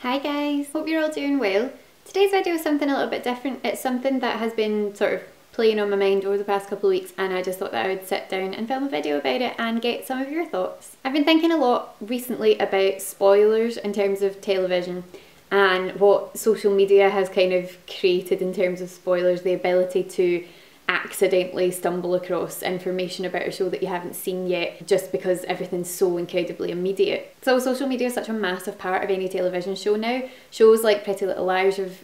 Hi guys, hope you're all doing well. Today's video is something a little bit different. It's something that has been sort of playing on my mind over the past couple of weeks, and I just thought that I would sit down and film a video about it and get some of your thoughts. I've been thinking a lot recently about spoilers in terms of television and what social media has kind of created in terms of spoilers, the ability to accidentally stumble across information about a show that you haven't seen yet just because everything's so incredibly immediate. So social media is such a massive part of any television show now. Shows like Pretty Little Liars have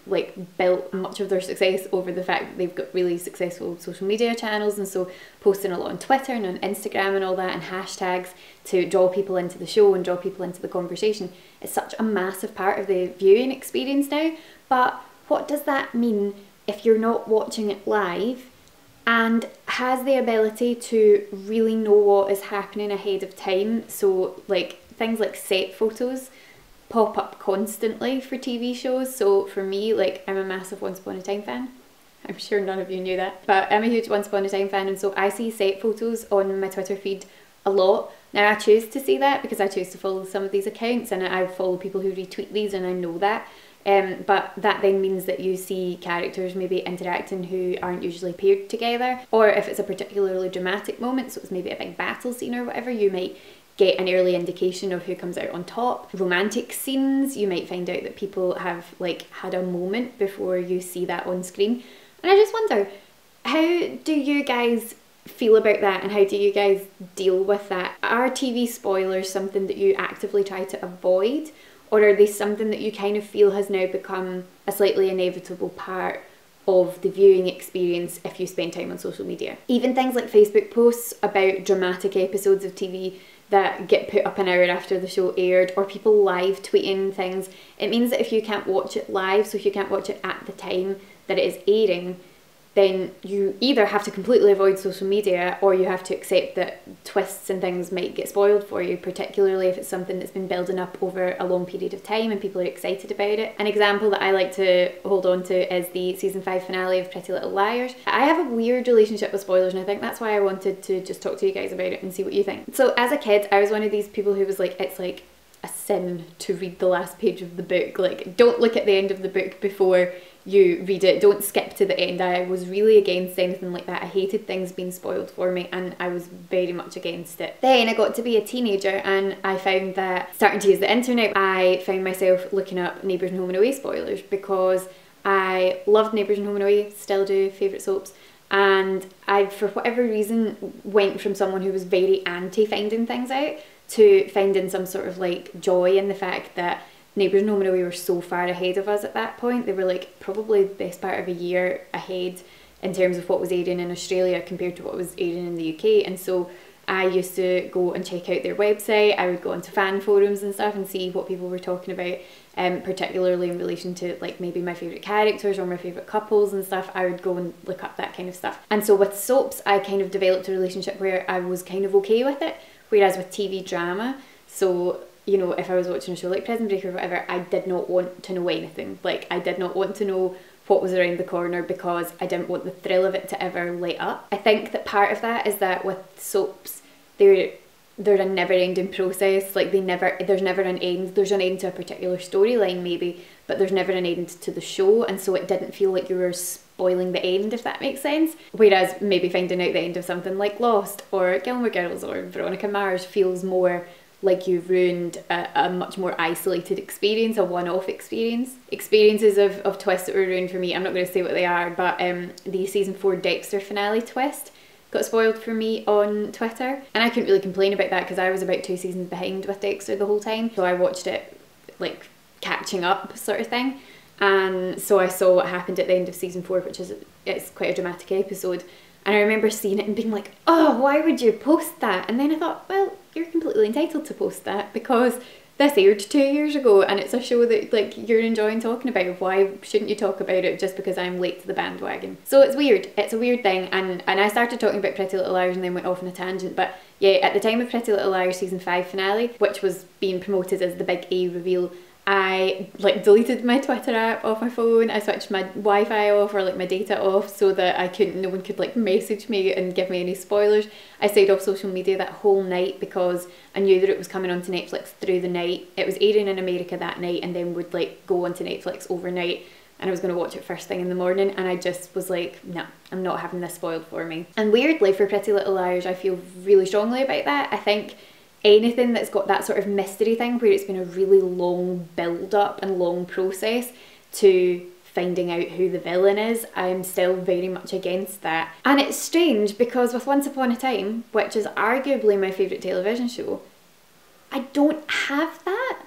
built much of their success over the fact that they've got really successful social media channels, and so posting a lot on Twitter and on Instagram and all that, and hashtags to draw people into the show and draw people into the conversation. It's such a massive part of the viewing experience now. But what does that mean if you're not watching it live and has the ability to really know what is happening ahead of time? So like things like set photos pop up constantly for TV shows. So for me, like, I'm a massive Once Upon a Time fan. I'm sure none of you knew that, but I'm a huge Once Upon a Time fan, and so I see set photos on my Twitter feed a lot. Now I choose to see that because I choose to follow some of these accounts, and I follow people who retweet these, and I know that. But that then means that you see characters maybe interacting who aren't usually paired together, or if it's a particularly dramatic moment, so it's maybe a big battle scene or whatever, you might get an early indication of who comes out on top. Romantic scenes, you might find out that people have like had a moment before you see that on screen. And I just wonder, how do you guys feel about that, and how do you guys deal with that? Are TV spoilers something that you actively try to avoid? Or are they something that you kind of feel has now become a slightly inevitable part of the viewing experience if you spend time on social media? Even things like Facebook posts about dramatic episodes of TV that get put up an hour after the show aired, or people live tweeting things, it means that if you can't watch it live, so if you can't watch it at the time that it is airing, then you either have to completely avoid social media, or you have to accept that twists and things might get spoiled for you, particularly if it's something that's been building up over a long period of time and people are excited about it. An example that I like to hold on to is the season 5 finale of Pretty Little Liars. I have a weird relationship with spoilers, and I think that's why I wanted to just talk to you guys about it and see what you think. So as a kid, I was one of these people who was like, it's like a sin to read the last page of the book. Like, don't look at the end of the book before you read it, don't skip to the end. I was really against anything like that. I hated things being spoiled for me, and I was very much against it. Then I got to be a teenager, and I found that, starting to use the internet, I found myself looking up Neighbours and Home and Away spoilers, because I loved Neighbours and Home and Away, still do, favourite soaps, and I, for whatever reason, went from someone who was very anti finding things out to finding some sort of like joy in the fact that Neighbours and Home and Away were so far ahead of us at that point. They were like probably the best part of a year ahead in terms of what was airing in Australia compared to what was airing in the UK. And so I used to go and check out their website. I would go onto fan forums and stuff and see what people were talking about, particularly in relation to like maybe my favourite characters or my favourite couples and stuff. I would go and look up that kind of stuff. And so with soaps, I kind of developed a relationship where I was kind of okay with it. Whereas with TV drama, so, you know, if I was watching a show like Prison Break or whatever, I did not want to know anything. Like, I did not want to know what was around the corner because I didn't want the thrill of it to ever let up. I think that part of that is that with soaps, they're a never-ending process. Like, there's never an end. There's an end to a particular storyline maybe, but there's never an end to the show, and so it didn't feel like you were spoiling the end, if that makes sense. Whereas maybe finding out the end of something like Lost or Gilmore Girls or Veronica Mars feels more like you've ruined a much more isolated experience, a one-off experience. Experiences of twists that were ruined for me, I'm not going to say what they are, but the season 4 Dexter finale twist got spoiled for me on Twitter, and I couldn't really complain about that because I was about 2 seasons behind with Dexter the whole time, so I watched it like catching up sort of thing. And so I saw what happened at the end of season 4, which is, it's quite a dramatic episode, and I remember seeing it and being like, oh, why would you post that? And then I thought, well, you're completely entitled to post that because this aired 2 years ago and it's a show that like you're enjoying talking about. Why shouldn't you talk about it just because I'm late to the bandwagon? So it's weird. It's a weird thing, and I started talking about Pretty Little Liars and then went off on a tangent, but yeah, at the time of Pretty Little Liars season 5 finale, which was being promoted as the big A reveal, I like deleted my Twitter app off my phone. I switched my Wi-Fi off, or like my data off, so that no one could like message me and give me any spoilers. I stayed off social media that whole night because I knew that it was coming onto Netflix through the night. It was airing in America that night and then would like go onto Netflix overnight, and I was going to watch it first thing in the morning, and I just was like, no, I'm not having this spoiled for me. And weirdly, for Pretty Little Liars, I feel really strongly about that. I think anything that's got that sort of mystery thing where it's been a really long build up and long process to finding out who the villain is, I'm still very much against that. And it's strange because with Once Upon a Time, which is arguably my favourite television show, I don't have that.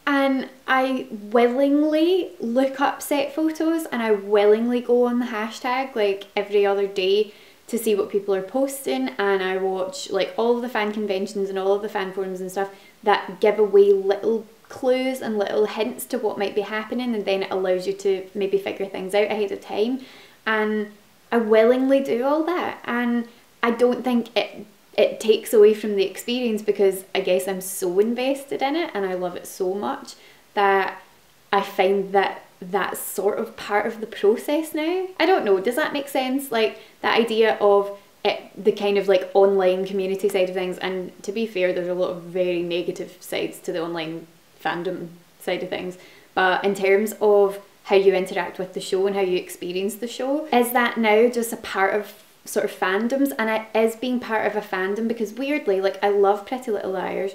And I willingly look up set photos and I willingly go on the hashtag like every other day to see what people are posting, and I watch like all of the fan conventions and all of the fan forums and stuff that give away little clues and little hints to what might be happening, and then it allows you to maybe figure things out ahead of time. And I willingly do all that, and I don't think it takes away from the experience, because I guess I'm so invested in it and I love it so much that I find that that's sort of part of the process now. I don't know, does that make sense? Like the idea of it, the kind of like online community side of things, and to be fair, there's a lot of very negative sides to the online fandom side of things, but in terms of how you interact with the show and how you experience the show, is that now just a part of sort of fandoms? And it is being part of a fandom, because weirdly, like I love Pretty Little Liars.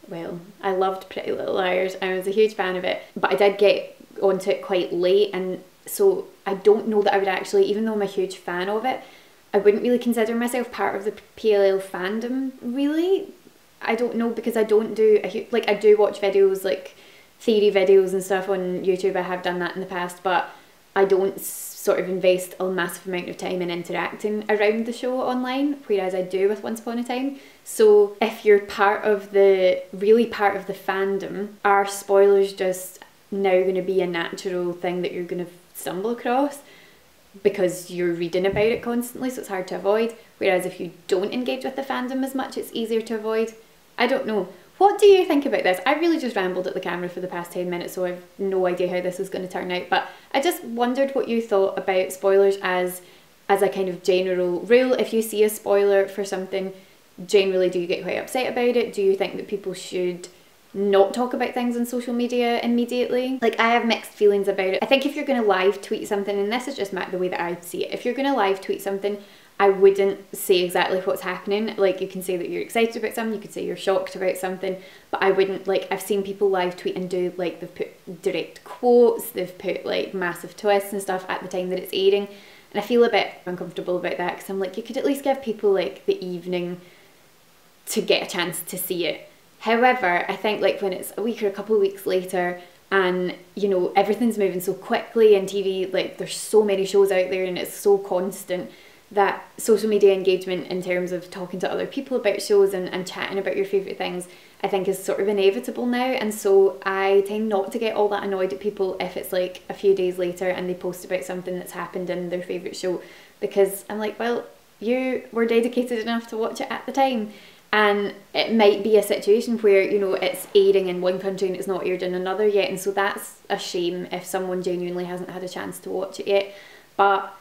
Well, I loved Pretty Little Liars, I was a huge fan of it, but I did get onto it quite late, and so I don't know that I would actually, even though I'm a huge fan of it, I wouldn't really consider myself part of the PLL fandom, really. I don't know, because I don't do like I do watch videos, like theory videos and stuff on YouTube. I have done that in the past, but I don't sort of invest a massive amount of time in interacting around the show online, whereas I do with Once Upon a Time. So if you're really part of the fandom, are spoilers just now going to be a natural thing that you're going to stumble across because you're reading about it constantly, so it's hard to avoid? Whereas if you don't engage with the fandom as much, it's easier to avoid. I don't know. What do you think about this? I really just rambled at the camera for the past 10 minutes, so I've no idea how this is going to turn out, but I just wondered what you thought about spoilers as a kind of general rule. If you see a spoiler for something, generally do you get quite upset about it? Do you think that people should not talk about things on social media immediately? Like, I have mixed feelings about it. I think if you're going to live tweet something, and this is just the way that I see it, if you're going to live tweet something, I wouldn't say exactly what's happening. Like, you can say that you're excited about something, you could say you're shocked about something, but I wouldn't, like, I've seen people live tweet and do, like, they've put direct quotes, they've put, like, massive twists and stuff at the time that it's airing, and I feel a bit uncomfortable about that, because I'm like, you could at least give people, like, the evening to get a chance to see it. However, I think, like, when it's a week or a couple of weeks later, and, you know, everything's moving so quickly, and TV, like, there's so many shows out there, and it's so constant, that social media engagement in terms of talking to other people about shows and chatting about your favourite things, I think is sort of inevitable now. And so I tend not to get all that annoyed at people if it's like a few days later and they post about something that's happened in their favourite show, because I'm like, well, you were dedicated enough to watch it at the time. And it might be a situation where, you know, it's airing in one country and it's not aired in another yet, and so that's a shame if someone genuinely hasn't had a chance to watch it yet. But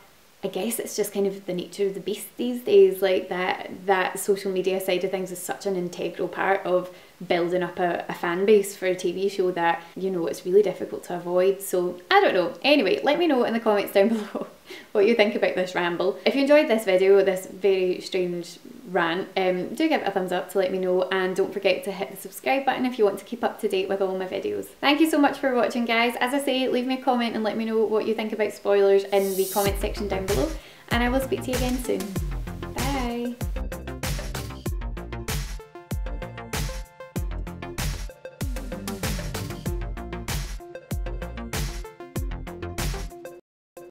I guess it's just kind of the nature of the beast these days, like that social media side of things is such an integral part of building up a fan base for a TV show that, you know, it's really difficult to avoid. So I don't know. Anyway, let me know in the comments down below what you think about this ramble. If you enjoyed this video, this very strange rant, do give it a thumbs up to let me know, and don't forget to hit the subscribe button if you want to keep up to date with all my videos. Thank you so much for watching, guys. As I say, leave me a comment and let me know what you think about spoilers in the comment section down below, and I will speak to you again soon.